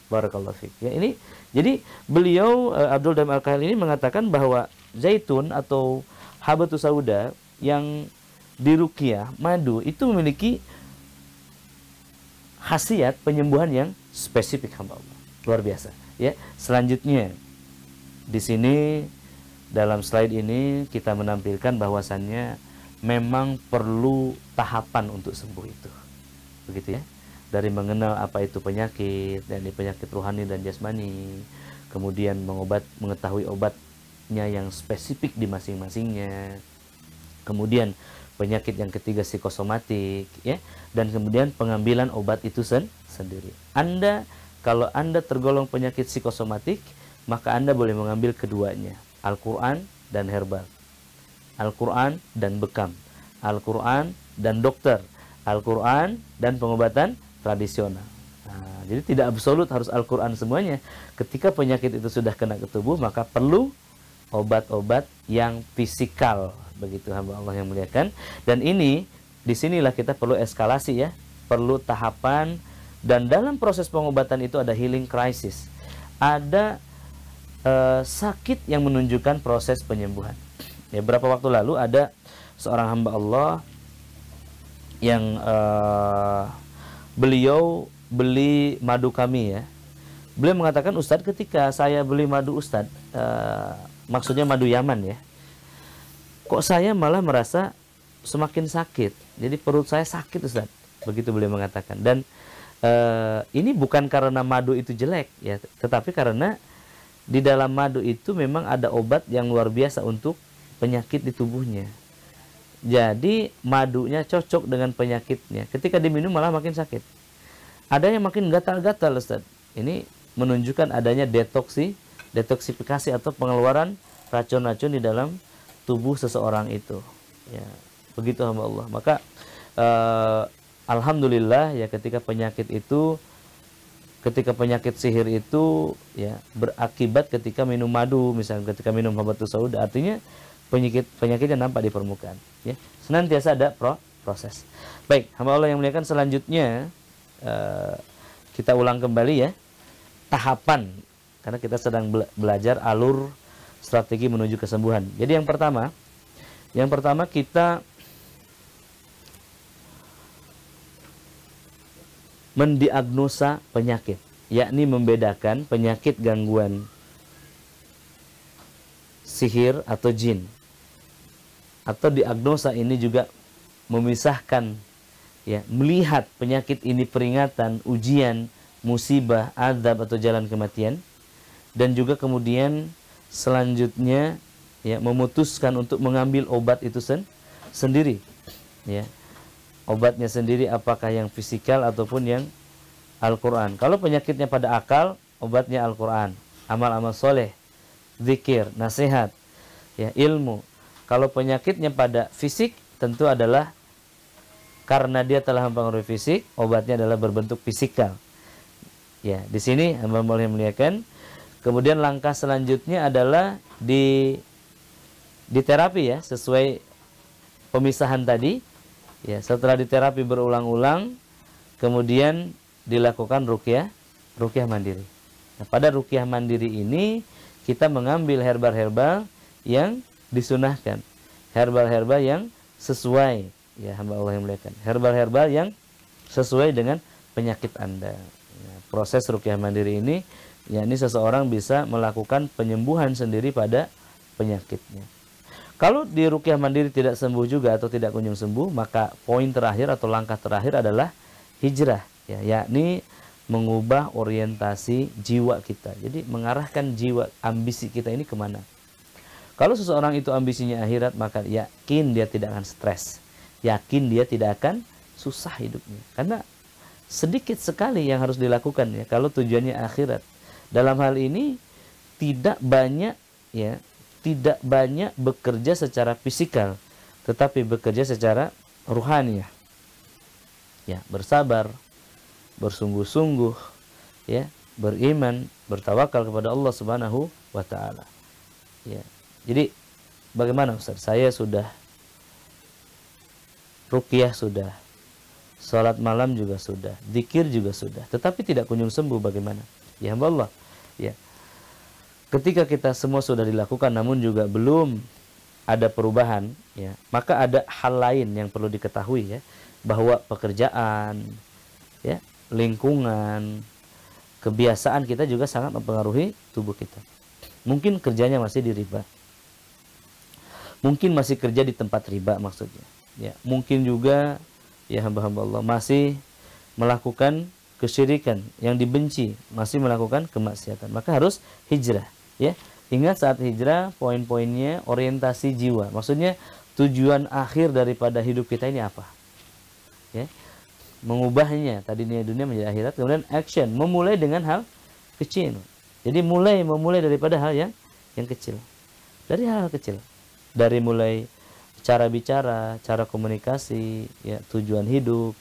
Barakallahu fiik. Ya, ini jadi beliau Abdul Daim Al-Kahili ini mengatakan bahwa zaitun atau habatus sauda yang diruqyah, madu, itu memiliki khasiat penyembuhan yang spesifik hamba Allah. Luar biasa. Ya, selanjutnya di sini dalam slide ini kita menampilkan bahwasannya memang perlu tahapan untuk sembuh itu. Begitu ya. Dari mengenal apa itu penyakit, dan penyakit rohani dan jasmani, kemudian mengetahui obatnya yang spesifik di masing-masingnya. Kemudian penyakit yang ketiga psikosomatik, ya, dan kemudian pengambilan obat itu sendiri. Kalau Anda tergolong penyakit psikosomatik, maka Anda boleh mengambil keduanya, Al-Quran dan herbal, Al-Quran dan bekam, Al-Quran dan dokter, Al-Quran dan pengobatan tradisional. Nah, jadi tidak absolut harus Al-Quran semuanya. Ketika penyakit itu sudah kena ke tubuh, maka perlu obat-obat yang fisikal. Begitu hamba Allah yang muliakan. Dan ini, disinilah kita perlu eskalasi ya, perlu tahapan. Dan dalam proses pengobatan itu ada healing crisis, ada sakit yang menunjukkan proses penyembuhan. Ya, beberapa waktu lalu ada seorang hamba Allah yang beliau beli madu kami ya. Beliau mengatakan, Ustadz, ketika saya beli madu Ustadz, maksudnya madu Yaman ya, kok saya malah merasa semakin sakit. Jadi perut saya sakit Ustadz. Begitu beliau mengatakan. Dan ini bukan karena madu itu jelek ya, tetapi karena di dalam madu itu memang ada obat yang luar biasa untuk penyakit di tubuhnya. Jadi madunya cocok dengan penyakitnya. Ketika diminum malah makin sakit. Ada yang makin gatal-gatal Ustaz. Ini menunjukkan adanya detoksifikasi atau pengeluaran racun-racun di dalam tubuh seseorang itu. Ya, begitu hamba Allah. Maka alhamdulillah ya, ketika penyakit sihir itu ya berakibat ketika minum madu, misalnya ketika minum habatus sauda, artinya penyakitnya nampak di permukaan ya. Senantiasa ada proses. Baik, hamba Allah yang muliakan, selanjutnya kita ulang kembali ya tahapan, karena kita sedang belajar alur strategi menuju kesembuhan. Jadi yang pertama kita mendiagnosa penyakit, yakni membedakan penyakit gangguan sihir atau jin. Atau diagnosa ini juga memisahkan ya, melihat penyakit ini peringatan, ujian, musibah, azab atau jalan kematian, dan juga kemudian selanjutnya ya memutuskan untuk mengambil obat itu sendiri ya. Obatnya sendiri apakah yang fisikal ataupun yang Al-Quran. Kalau penyakitnya pada akal, obatnya Al-Quran, amal-amal soleh, zikir, nasihat, ya, ilmu. Kalau penyakitnya pada fisik, tentu adalah karena dia telah mempengaruhi fisik, obatnya adalah berbentuk fisikal. Ya, di sini hamba boleh melihatkan. Kemudian langkah selanjutnya adalah di terapi ya, sesuai pemisahan tadi. Ya, setelah diterapi berulang-ulang, kemudian dilakukan ruqyah mandiri. Nah, pada ruqyah mandiri ini kita mengambil herbal-herbal yang disunahkan, herbal-herbal yang sesuai, ya hamba Allah yang muliakan, herbal-herbal yang sesuai dengan penyakit Anda. Ya, proses ruqyah mandiri ini, yakni seseorang bisa melakukan penyembuhan sendiri pada penyakitnya. Kalau di ruqyah mandiri tidak sembuh juga atau tidak kunjung sembuh, maka poin terakhir atau langkah terakhir adalah hijrah, ya, yakni mengubah orientasi jiwa kita. Jadi mengarahkan jiwa, ambisi kita ini kemana. Kalau seseorang itu ambisinya akhirat, maka yakin dia tidak akan stres, yakin dia tidak akan susah hidupnya. Karena sedikit sekali yang harus dilakukan ya kalau tujuannya akhirat. Dalam hal ini tidak banyak ya, tidak banyak bekerja secara fisikal, tetapi bekerja secara ruhani ya. Ya, bersabar, bersungguh-sungguh, ya, beriman, bertawakal kepada Allah Subhanahu wa taala. Ya. Jadi bagaimana Ustaz? Saya sudah ruqyah sudah, salat malam juga sudah, zikir juga sudah, tetapi tidak kunjung sembuh, bagaimana? Ya hamba Allah, ya. Ketika kita semua sudah dilakukan namun juga belum ada perubahan, ya, maka ada hal lain yang perlu diketahui ya, bahwa pekerjaan, ya, lingkungan, kebiasaan kita juga sangat mempengaruhi tubuh kita. Mungkin kerjanya masih di riba, mungkin masih kerja di tempat riba maksudnya, ya, mungkin juga ya hamba-hamba Allah masih melakukan kesyirikan yang dibenci, masih melakukan kemaksiatan, maka harus hijrah. Ya, ingat saat hijrah poin-poinnya orientasi jiwa. Maksudnya tujuan akhir daripada hidup kita ini apa? Ya, mengubahnya tadinya dunia menjadi akhirat. Kemudian action, memulai dengan hal kecil. Jadi memulai daripada hal yang kecil. Dari hal kecil. Dari mulai cara bicara, cara komunikasi, ya, tujuan hidup.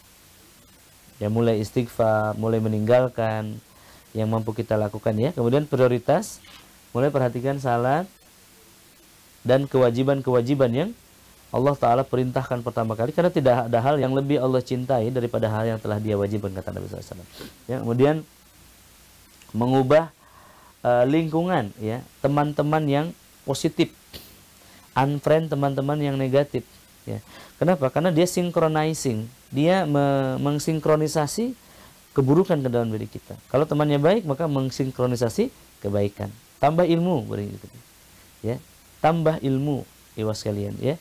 Ya, mulai istighfar, mulai meninggalkan yang mampu kita lakukan ya. Kemudian prioritas, mulai perhatikan salat dan kewajiban-kewajiban yang Allah Ta'ala perintahkan pertama kali, karena tidak ada hal yang lebih Allah cintai daripada hal yang telah dia wajibkan, kata Nabi SAW. Ya, kemudian mengubah lingkungan, ya, teman-teman yang positif, unfriend teman-teman yang negatif. Ya. Kenapa? Karena dia synchronizing, dia mengsinkronisasi keburukan ke dalam diri kita. Kalau temannya baik, maka mengsinkronisasi kebaikan. Tambah ilmu, ya, tambah ilmu, iwas kalian, ya,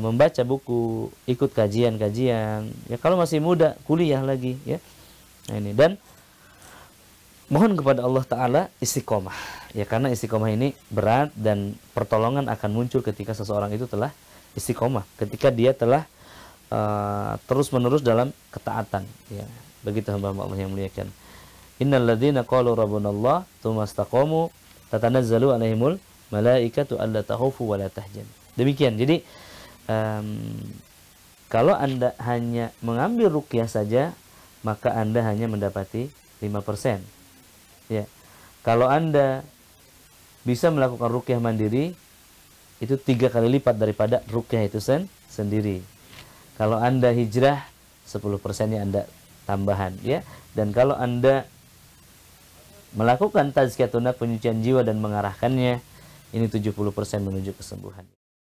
membaca buku, ikut kajian-kajian, ya, kalau masih muda kuliah lagi, ya, nah ini, dan mohon kepada Allah Ta'ala istiqomah, ya, karena istiqomah ini berat dan pertolongan akan muncul ketika seseorang itu telah istiqomah, ketika dia telah terus-menerus dalam ketaatan, ya, begitu hamba-hamba Allah yang muliakan. Innal ladzina qalu rabbunallah tsumma istaqamu tatanazzalu alaihimul malaikatu alla takhafu wa la tahzan. Demikian. Jadi kalau Anda hanya mengambil ruqyah saja, maka Anda hanya mendapati 5%. Ya. Kalau Anda bisa melakukan ruqyah mandiri, itu 3 kali lipat daripada ruqyah itu sendiri. Kalau Anda hijrah, 10%-nya Anda tambahan, ya. Dan kalau Anda melakukan tazkiyatun nafs, penyucian jiwa dan mengarahkannya, ini 70% menuju kesembuhan.